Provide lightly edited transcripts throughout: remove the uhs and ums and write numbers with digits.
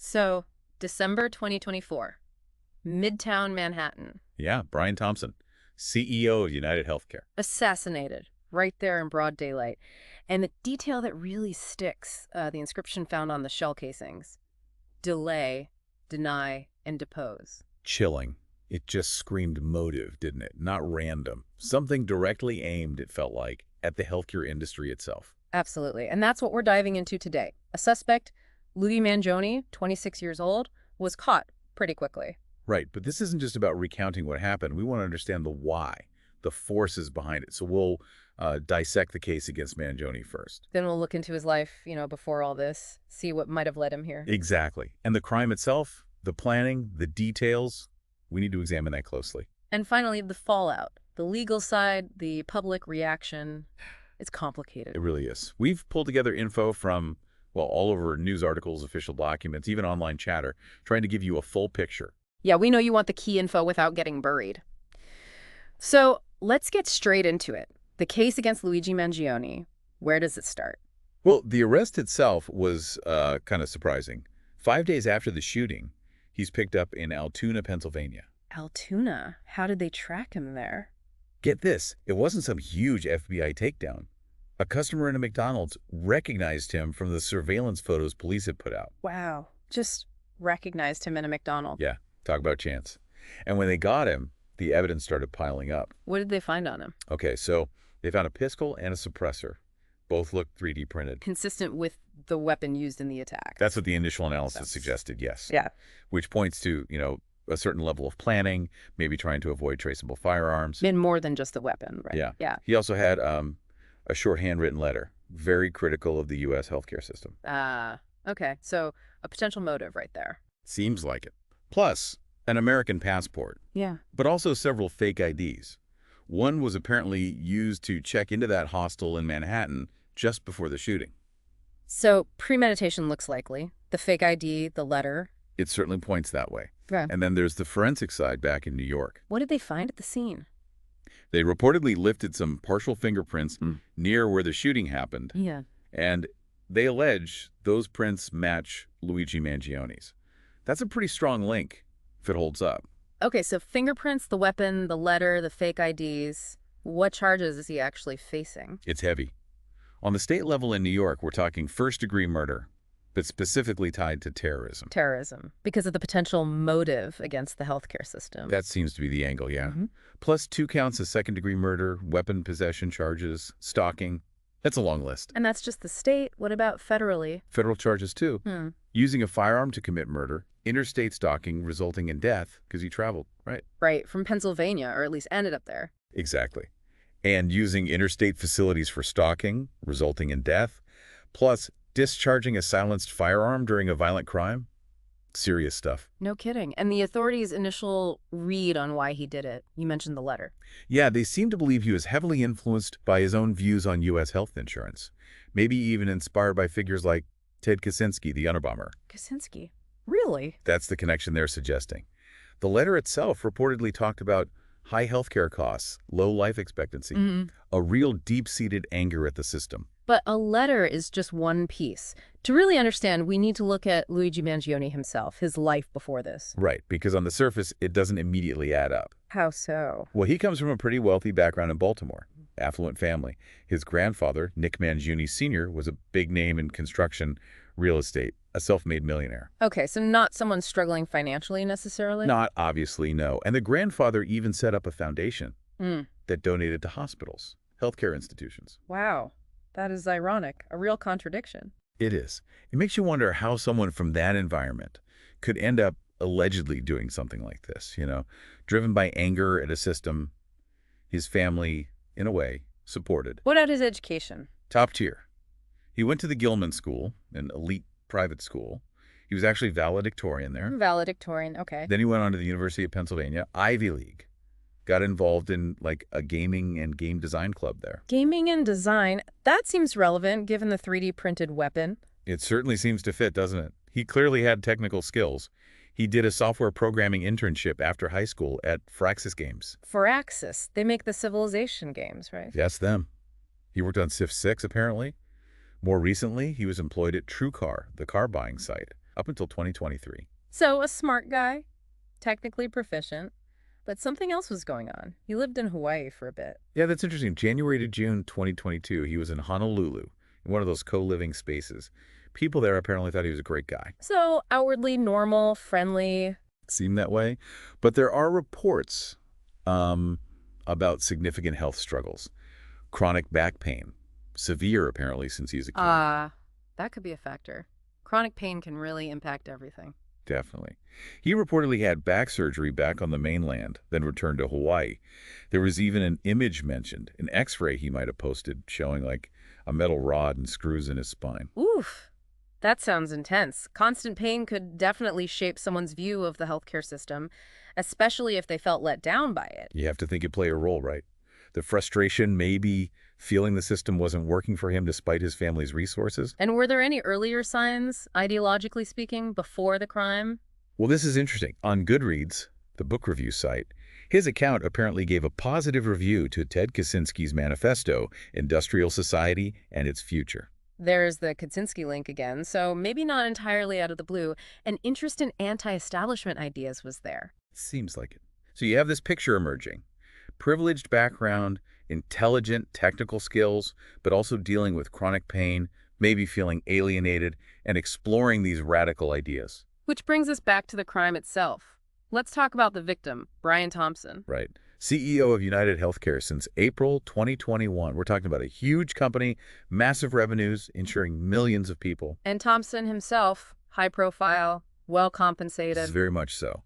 So, December 2024, Midtown Manhattan, Yeah, Brian Thompson, CEO of United Healthcare. assassinated right there in broad daylight. And the detail that really sticks, the inscription found on the shell casings: delay, deny, and depose. Chilling. It just screamed motive, didn't it? Not random. Something directly aimed, it felt like, at the healthcare industry itself. Absolutely. And that's what we're diving into today. A suspect, Luigi Mangione, 26 years old, was caught pretty quickly. Right, but this isn't just about recounting what happened. We want to understand the why, the forces behind it. So we'll dissect the case against Mangione first. Then we'll look into his life, before all this, see what might have led him here. Exactly. And the crime itself, the planning, the details, we need to examine that closely. And finally, the fallout, the legal side, the public reaction. It's complicated. It really is. We've pulled together info from, well, all over news articles, official documents, even online chatter, trying to give you a full picture. Yeah, we know you want the key info without getting buried. So let's get straight into it. The case against Luigi Mangione, where does it start? Well, the arrest itself was kind of surprising. 5 days after the shooting, he's picked up in Altoona, Pennsylvania. Altoona. How did they track him there? Get this, it wasn't some huge FBI takedown. A customer in a McDonald's recognized him from the surveillance photos police had put out. Wow. Just recognized him in a McDonald's. Yeah, talk about chance. And when they got him, the evidence started piling up. What did they find on him? Okay, so they found a pistol and a suppressor. Both looked 3D printed. Consistent with the weapon used in the attack. That's what the initial analysis suggested, yes. Yeah. Which points to, a certain level of planning, maybe trying to avoid traceable firearms. And more than just the weapon, right? Yeah. Yeah. He also had a short handwritten letter, very critical of the U.S. healthcare system. Okay. So a potential motive right there. Seems like it. Plus, an American passport, Yeah. but also several fake IDs. One was apparently used to check into that hostel in Manhattan just before the shooting. So premeditation looks likely. The fake ID, the letter. It certainly points that way. Yeah. And then there's the forensic side back in New York. What did they find at the scene? They reportedly lifted some partial fingerprints near where the shooting happened, Yeah. and they allege those prints match Luigi Mangione's. That's a pretty strong link, if it holds up. Okay, so fingerprints, the weapon, the letter, the fake IDs. What charges is he actually facing? It's heavy. On the state level in New York, we're talking first-degree murder, but specifically tied to terrorism. Terrorism, because of the potential motive against the healthcare system. That seems to be the angle, yeah. Mhm. Plus 2 counts of second-degree murder, weapon possession charges, stalking. That's a long list. And that's just the state. What about federally? Federal charges, too. Hmm. Using a firearm to commit murder, interstate stalking resulting in death because he traveled, right? Right, from Pennsylvania, or at least ended up there. Exactly. And using interstate facilities for stalking, resulting in death, plus discharging a silenced firearm during a violent crime. Serious stuff. No kidding. And the authorities' initial read on why he did it, you mentioned the letter. Yeah, they seem to believe he was heavily influenced by his own views on U.S. health insurance, maybe even inspired by figures like Ted Kaczynski, the Unabomber. Kaczynski. Really? That's the connection they're suggesting. The letter itself reportedly talked about high healthcare costs, low life expectancy, a real deep-seated anger at the system. But a letter is just one piece. To really understand, we need to look at Luigi Mangione himself, his life before this. Right, because on the surface, it doesn't immediately add up. How so? Well, he comes from a pretty wealthy background in Baltimore, affluent family. His grandfather, Nick Mangione Sr., was a big name in construction, real estate, a self-made millionaire. Okay, so not someone struggling financially necessarily? Not obviously, no. And the grandfather even set up a foundation that donated to hospitals, healthcare institutions. Wow. That is ironic. A real contradiction. It is. It makes you wonder how someone from that environment could end up allegedly doing something like this, driven by anger at a system his family, in a way, supported. What about his education? Top tier. He went to the Gilman School, an elite private school. He was actually valedictorian there. Valedictorian, okay. Then he went on to the University of Pennsylvania, Ivy League. Got involved in like a gaming and game design club there. Gaming and design, that seems relevant given the 3D printed weapon. It certainly seems to fit, doesn't it? He clearly had technical skills. He did a software programming internship after high school at Firaxis Games. Firaxis, they make the Civilization games, right? That's them. He worked on Civ 6, apparently. More recently, he was employed at TrueCar, the car buying site. up until 2023. So a smart guy, technically proficient, but something else was going on. He lived in Hawaii for a bit. Yeah, that's interesting. January to June 2022, he was in Honolulu, in one of those co-living spaces. People there apparently thought he was a great guy. So outwardly normal, friendly. Seemed that way. But there are reports about significant health struggles. Chronic back pain. Severe, apparently, since he's a kid. That could be a factor. Chronic pain can really impact everything. Definitely. He reportedly had back surgery back on the mainland, then returned to Hawaii. There was even an image mentioned, an x-ray he might have posted showing like a metal rod and screws in his spine. Oof. That sounds intense. Constant pain could definitely shape someone's view of the healthcare system, especially if they felt let down by it. You have to think it played a role, right? The frustration, maybe feeling the system wasn't working for him despite his family's resources. And were there any earlier signs, ideologically speaking, before the crime? Well, this is interesting. On Goodreads, the book review site, his account apparently gave a positive review to Ted Kaczynski's manifesto, Industrial Society and Its Future. There's the Kaczynski link again, so maybe not entirely out of the blue. An interest in anti-establishment ideas was there. Seems like it. So you have this picture emerging. Privileged background, intelligent technical skills, but also dealing with chronic pain, maybe feeling alienated, and exploring these radical ideas. Which brings us back to the crime itself. Let's talk about the victim, Brian Thompson. Right. CEO of United Healthcare since April 2021. We're talking about a huge company, massive revenues, insuring millions of people. And Thompson himself, high profile, well This compensated. is very much so.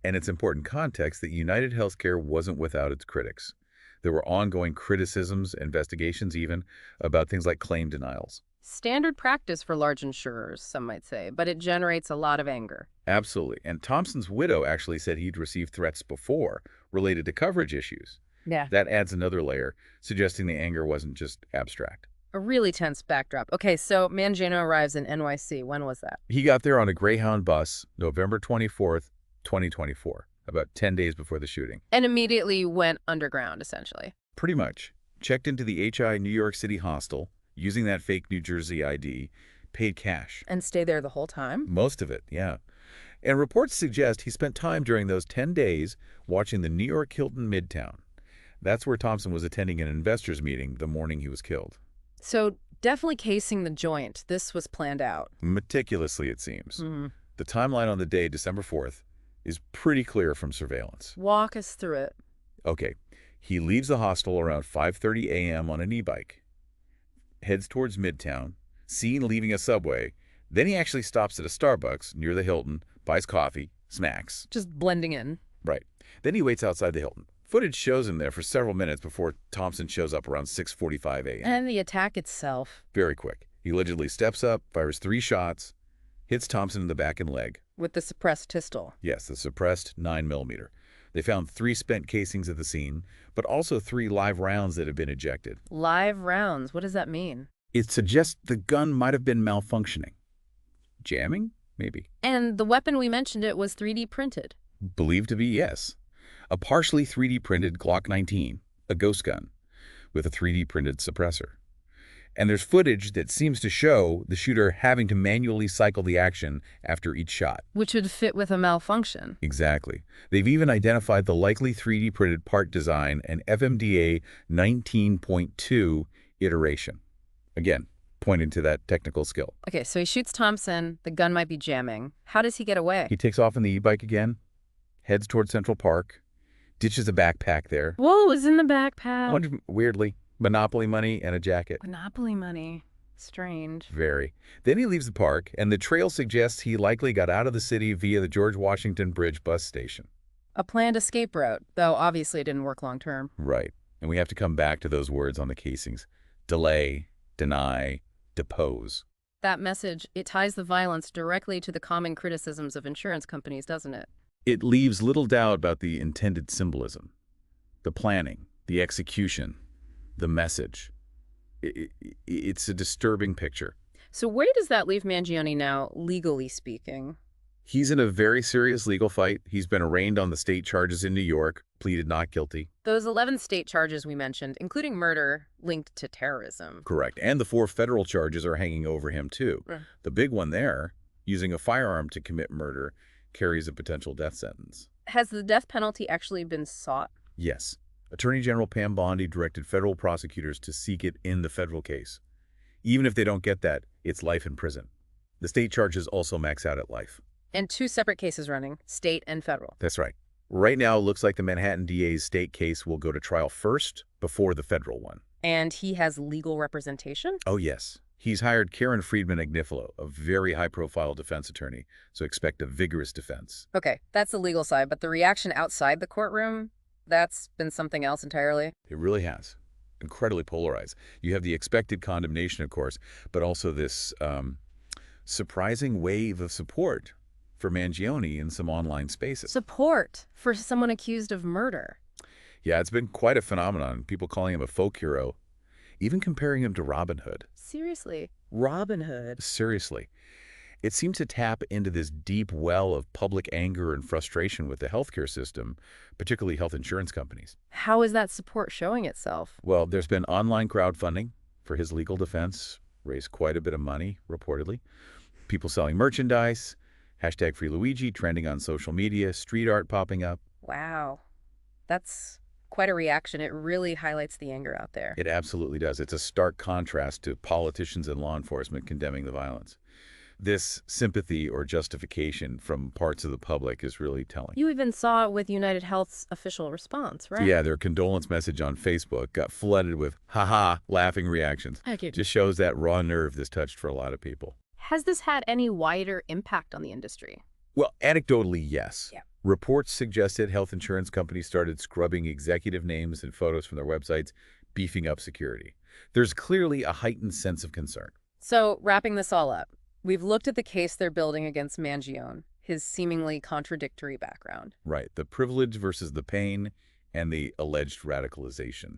And it's important context that United Healthcare wasn't without its critics. There were ongoing criticisms, investigations even, about things like claim denials. Standard practice for large insurers, some might say, but it generates a lot of anger. Absolutely. And Thompson's widow actually said he'd received threats before related to coverage issues. Yeah. That adds another layer, suggesting the anger wasn't just abstract. A really tense backdrop. Okay, so Mangione arrives in NYC. When was that? He got there on a Greyhound bus, November 24th, 2024, about 10 days before the shooting. And immediately went underground, essentially. Pretty much. Checked into the HI New York City hostel, using that fake New Jersey ID, paid cash. And stay there the whole time? Most of it, yeah. And reports suggest he spent time during those 10 days watching the New York Hilton Midtown. That's where Thompson was attending an investors meeting the morning he was killed. So definitely casing the joint. This was planned out. Meticulously, it seems. The timeline on the day, December 4th, is pretty clear from surveillance. Walk us through it. Okay, he leaves the hostel around 5:30 a.m. on an e-bike, heads towards Midtown, seen leaving a subway. Then he actually stops at a Starbucks near the Hilton, buys coffee, snacks. Just blending in. Right. Then he waits outside the Hilton. Footage shows him there for several minutes before Thompson shows up around 6:45 a.m. And the attack itself. Very quick. He allegedly steps up, fires 3 shots, hits Thompson in the back and leg. With the suppressed pistol. Yes, the suppressed 9mm. They found 3 spent casings at the scene, but also 3 live rounds that had been ejected. Live rounds. What does that mean? It suggests the gun might have been malfunctioning. Jamming? Maybe. And the weapon we mentioned it was 3D printed. Believed to be, yes. A partially 3D printed Glock 19, a ghost gun, with a 3D printed suppressor. And there's footage that seems to show the shooter having to manually cycle the action after each shot. Which would fit with a malfunction. Exactly. They've even identified the likely 3D printed part design and FMDA 19.2 iteration. Again, pointing to that technical skill. Okay, so he shoots Thompson. The gun might be jamming. How does he get away? He takes off on the e-bike again, heads toward Central Park, ditches a backpack there. Whoa, was in the backpack. Weirdly, Monopoly money and a jacket. Monopoly money. Strange. Very. Then he leaves the park, and the trail suggests he likely got out of the city via the George Washington Bridge bus station. A planned escape route, though obviously it didn't work long term. Right. And we have to come back to those words on the casings. Delay, deny, depose. That message, it ties the violence directly to the common criticisms of insurance companies, doesn't it? It leaves little doubt about the intended symbolism, the planning, the execution, the message. It's a disturbing picture. So where does that leave Mangione now, legally speaking? He's in a very serious legal fight. He's been arraigned on the state charges in New York, pleaded not guilty. Those 11 state charges we mentioned, including murder linked to terrorism. Correct. And the 4 federal charges are hanging over him, too. Right. The big one there, Using a firearm to commit murder carries a potential death sentence. Has the death penalty actually been sought? Yes. Attorney General Pam Bondi directed federal prosecutors to seek it in the federal case. Even if they don't get that, it's life in prison. The state charges also max out at life. And two separate cases running, state and federal. That's right. Right now, it looks like the Manhattan DA's state case will go to trial first before the federal one. And he has legal representation? Oh, yes. He's hired Karen Friedman Agnifilo, a very high-profile defense attorney, so expect a vigorous defense. Okay, that's the legal side, but the reaction outside the courtroom, that's been something else entirely. It really has. Incredibly polarized. You have the expected condemnation, of course, but also this surprising wave of support for Mangione in some online spaces. Support for someone accused of murder. Yeah, it's been quite a phenomenon. People calling him a folk hero, even comparing him to Robin Hood. Seriously, Robin Hood. Seriously. It seems to tap into this deep well of public anger and frustration with the healthcare system, particularly health insurance companies. How is that support showing itself? Well, there's been online crowdfunding for his legal defense, raised quite a bit of money, reportedly. People selling merchandise, hashtag Free Luigi trending on social media, street art popping up. Wow, that's quite a reaction. It really highlights the anger out there. It absolutely does. It's a stark contrast to politicians and law enforcement condemning the violence. This sympathy or justification from parts of the public is really telling. You even saw it with United Health's official response, right? Yeah, their condolence message on Facebook got flooded with haha laughing reactions. Just shows that raw nerve this touched for a lot of people. Has this had any wider impact on the industry? Well, anecdotally, yes. Yeah. Reports suggested health insurance companies started scrubbing executive names and photos from their websites, beefing up security. There's clearly a heightened sense of concern. So, wrapping this all up, we've looked at the case they're building against Mangione, his seemingly contradictory background. Right, the privilege versus the pain and the alleged radicalization.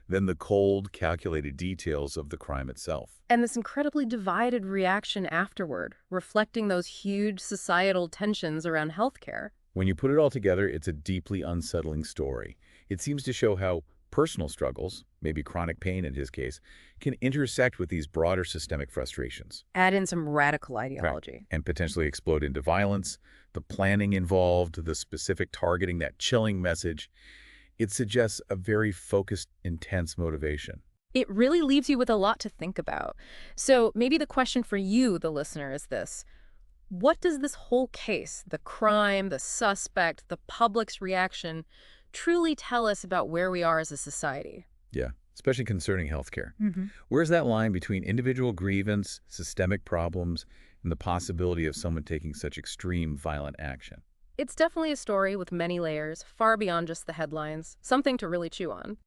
Then the cold, calculated details of the crime itself. And this incredibly divided reaction afterward, reflecting those huge societal tensions around healthcare. When you put it all together, it's a deeply unsettling story. It seems to show how personal struggles, maybe chronic pain in his case, can intersect with these broader systemic frustrations. Add in some radical ideology. Right. And potentially explode into violence, the planning involved, the specific targeting, that chilling message. It suggests a very focused, intense motivation. It really leaves you with a lot to think about. So maybe the question for you, the listener, is this. What does this whole case, the crime, the suspect, the public's reaction, truly tell us about where we are as a society? Yeah, especially concerning healthcare. Where's that line between individual grievance, systemic problems, and the possibility of someone taking such extreme, violent action? It's definitely a story with many layers, far beyond just the headlines, something to really chew on.